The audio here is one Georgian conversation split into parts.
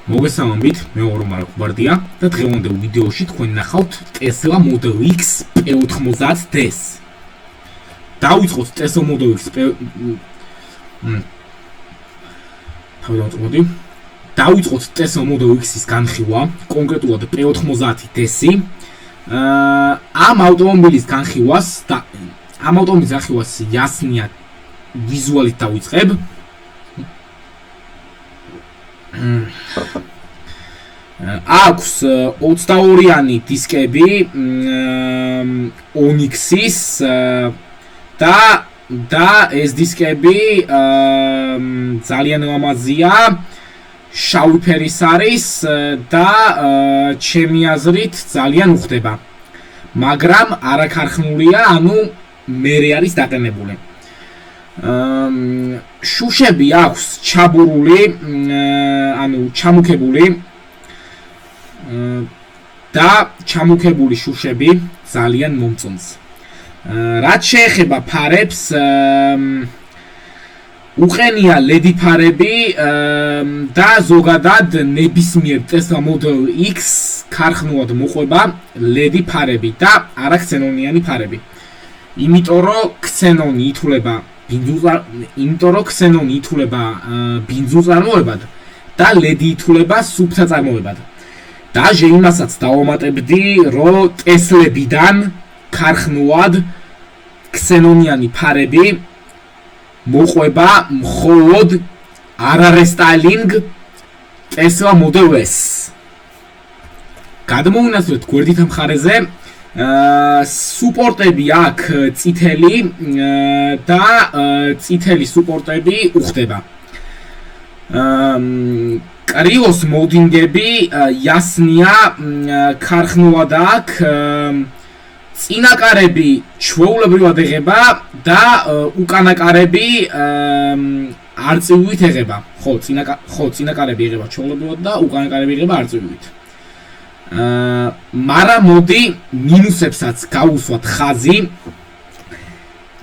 მოგესალმებით, მე ორომარ გვარდია და დღევანდელ ვიდეოში თქვენ ნახავთ Tesla Model X P90-ს. დავიწყოთ Tesla Model X დავიწყოთ Tesla Model X-ის განხილვა, კონკრეტულად P90-ს. ამ ავტომობილის განხილვას და ამ ავტომობილის განხილვას ясნია ვიზუალით დავიწყებ. აქვს 22-იანი დისკები Onyx-ის და ეს დისკები ძალიან ლამაზია, შავი ფერის არის და ჩემი აზრით ძალიან უხდება, მაგრამ არაქარხნულია, ანუ მერე არის დაყენებული. შუშები აქვს ჩაბურული, ანუ ჩამუქებული და ჩამუქებული შუშები ძალიან მომწონს. რაც შეეხება ფარებს, უყენია LED ფარები და ზოგადად ნებისმიერ Tesla Model X ქარხნულად მოყვება LED ფარები და არა ქსენონიანი ფარები. იმიტომ რომ ქსენონი ითვლება ბინძურ წარმოებად და LED ითვლება სუფთა წარმოებად. დაჟე იმასაც დავამატებდი, რომ Tesla-ბიდან ქარხნულად ქსენონიანი ფარები მოყვება მხოლოდ არა რესტაილინგ Tesla Model S. გადმოვინაცვლეთ გვერდით მხარეზე სუპორტები აქ წითელი და წითელი სუპორტები უხდება. კრიოს მოლდინგები იასნია ქარხნულად აქ წინაკარები ჩვეულებრივად եղება და უკანაკარები არწივით եղება. ხო, წინაკარები եղება ჩვეულებრივად და უკანაკარები եղება არწივით. მაგრამ მოდი მინუსებსაც გავუსვათ ხაზი.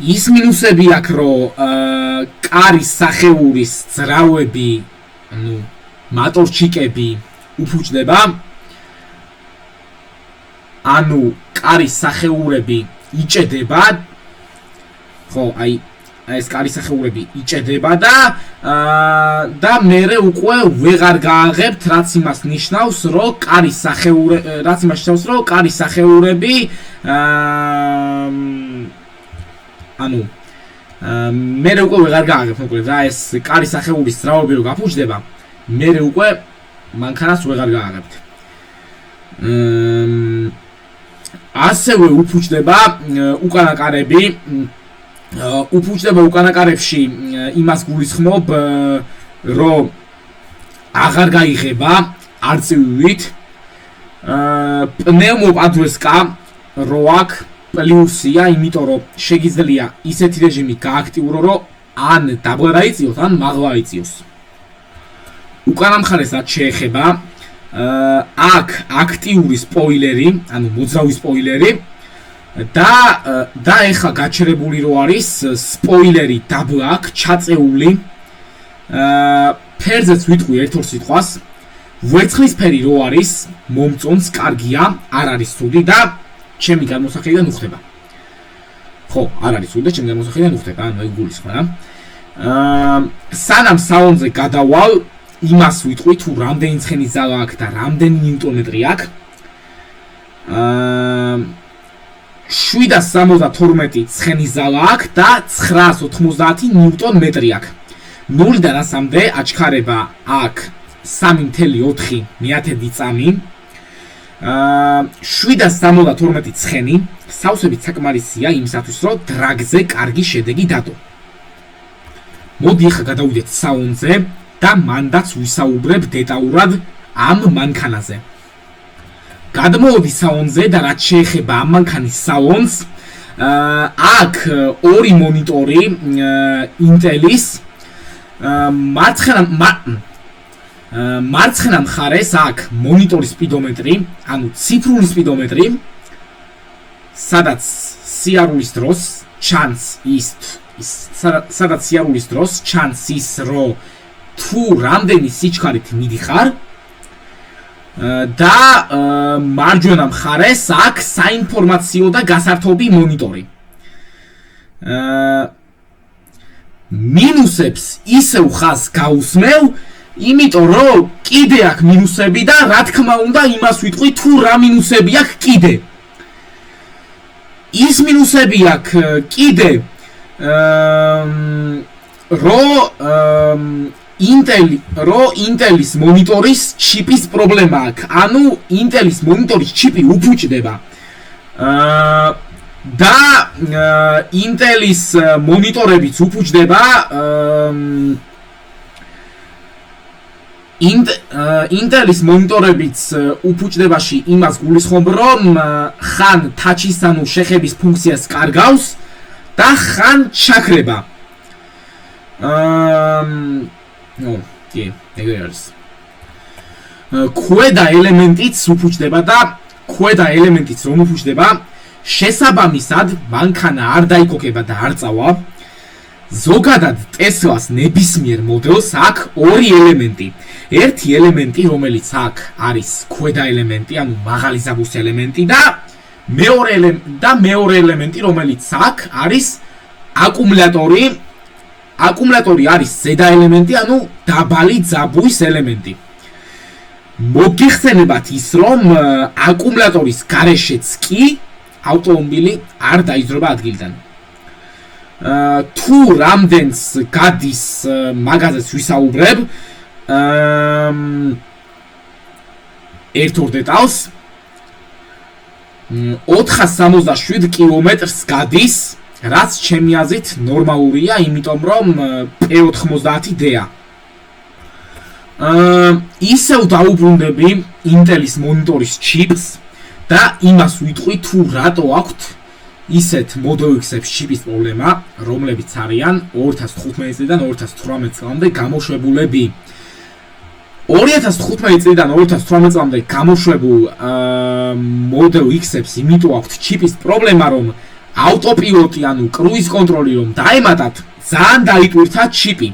ის მინუსები აქვს, რომ კარის სახეურის ძრავები, ანუ მატორჩიკები უფუჭდება. ანუ კარის სახეურები იჭედება. ხო, აი ეს კარის სახეურები იჭედება და მერე უკვე ვეღარ გააღებთ, რაც იმას ნიშნავს, რომ კარის სახეურები ანუ მერე უკვე ვეღარ გააღებთ, მოკლედ რა ეს კარის სახეურის ძრავები რო გაფუჭდება, მერე უკვე მანქანას ვეღარ გააღებთ. ასევე უფუჭდება უკანაკარები. უფუჭდება უკანაკარებში იმას გულისხმობ, რომ აღარ გაიღება არწივით. პნევმოპადვესკა რო აქ პლუსია, იმიტომ რომ შეგიძლია ისეთი რეჟიმი გააქტიურო, რომ ან დაბლა დაიწიოს, ან მაღლა აიწიოს. უკანა მხარეს რაც შეეხება, აქ აქტიური სპოილერი, ანუ მოძრავი სპოილერი და ეხლა გაჩერებული რო არის სპოილერი დაბლა აქ ჩაწეული. ფერზეც ვიტყვი ერთ-ორ სიტყვას. ვერცხლისფერი რო არის, მომწონს, კარგია, არ არის ცუდი და ჩემი გამოსახედიდან უხდება. ხო, არ არის ცუდი და ჩემი გამოსახედიდან უხდება, ანუ ეგ გულისხმობ რა. სანამ საუნდზე გადავალ, იმას ვიტყვი თუ რამდენი ცხენის ძალა აქვს და რამდენი ნიუტონმეტრი აქვს. 772 ცხენის ძალა აქვს და 990 ნიუტონ-მეტრი აქვს. 0-დან 100-მდე აჩქარება აქვს 3.4 მეათედი წამი. 772 ცხენი სავსებით საკმარისია იმისათვის, რომ დრაგზე კარგი შედეგი დადო. მოდი ახლა გადავიდეთ საუნდზე და მანდაც ვისაუბრებ დეტალურად ამ მანქანაზე. გადმოვედი საუნდზე და რაც შეეხება ამ მანქანის საუნდს, აქ ორი მონიტორი ინტელის მარცხენა მხარეს აქ მონიტორის სპიდომეტრი, ანუ ციფრული სპიდომეტრი, სადაც სიარულის დროს ჩანს ის, რომ თუ რამდენი სიჩქარით მიდიხარ და მარჯვენა მხარეს აქ საინფორმაციო და გასართობი მონიტორი. მინუსებს ისევ ხაზს გაუსმევ, იმიტომ რომ კიდე აქვს მინუსები და რა თქმა უნდა იმას ვიტყვი თუ რა მინუსები აქვს კიდე. ის მინუსები აქვს კიდე ინტელის მონიტორის ჩიპის პრობლემა აქვს. ანუ ინტელის მონიტორის ჩიპი უფუჭდება. და ინტელის მონიტორებიც უფუჭდება ინტელის მონიტორებიც უფუჭდებაში იმას გულისხმობ, რომ ხან თაჩის ანუ შეხების ფუნქციას კარგავს და ხან ჩაქრება. ქვედა ელემენტიც უფუჭდება და ქვედა ელემენტიც რომ უფუჭდება, შესაბამისად მანქანა არ დაიკოკება და არ წავა. ზოგადად ტესლას ნებისმიერ მოდელს აქვს ორი ელემენტი. ერთი ელემენტი, რომელიც აქ არის ქვედა ელემენტი, ანუ მაღალი ზაბუს ელემენტი და მეორე ელემენტი, რომელიც აქ არის აკუმულატორი. აკუმულატორი არის ზედა ელემენტი, ანუ დაბალი ძაბვის ელემენტი. მოგიხსენებათ ის, რომ აკუმულატორის გარეშეც კი ავტომობილი არ დაიძრობა ადგილიდან. თუ რამდენს გადის მაგაზეც ვისაუბრებ, ერთ-ორ დეტალს. 467 კილომეტრს გადის, რაც ჩემი აზრით ნორმალურია, იმიტომ რომ P90D-ა. ისევ დაუბრუნდები Intel-ის მონიტორის ჩიპს და იმას ვიტყვი თუ რატო აქვთ ისეთ Model X-ებს ჩიპის პრობლემა, რომლებიც არიან 2015 წლიდან 2018 წლამდე გამოშვებულები. 2015 წლიდან 2018 წლამდე გამოშვებულ Model X-ებს იმიტომ აქვთ ჩიპის პრობლემა, რომ ავტოპილოტი, ანუ კრუიზ კონტროლი რომ დაემატათ, ძალიან დაიტვირთა ჩიპი.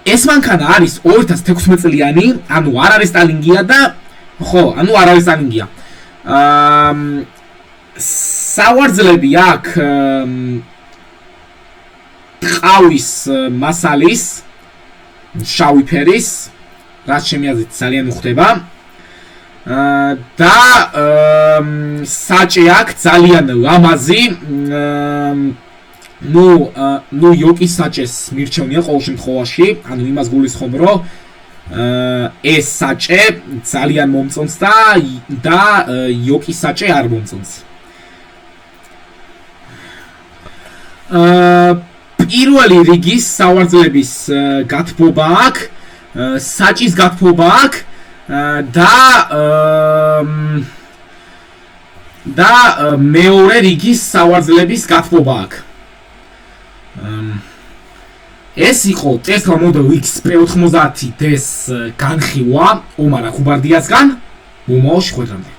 ეს მანქანა არის 2016 წლიანი, ანუ არ არის სტალინგია და ხო, ანუ არ არის სტალინგია. სავარძლები აქვს ყავის მასალის, შავი ფერის, რაც ჩემი აზრით ძალიან უხდება. და საჭე აქვს ძალიან ლამაზი, ნუ იოკის საჭეს მირჩევნია ყოველ შემთხვევაში, ანუ იმას გულისხმობ, რომ ეს საჭე ძალიან მომწონს და იოკის საჭე არ მომწონს. პირველი რიგის სავარძლების გათბობა აქვს, საჭის გათბობა აქვს და მეორე რიგის სავარძლების გათბობა აქვს. ეს იყო Tesla Model X P90D-ს განხილვა ომარ ახუბარდიასგან. მომავალ შეხვედრამდე.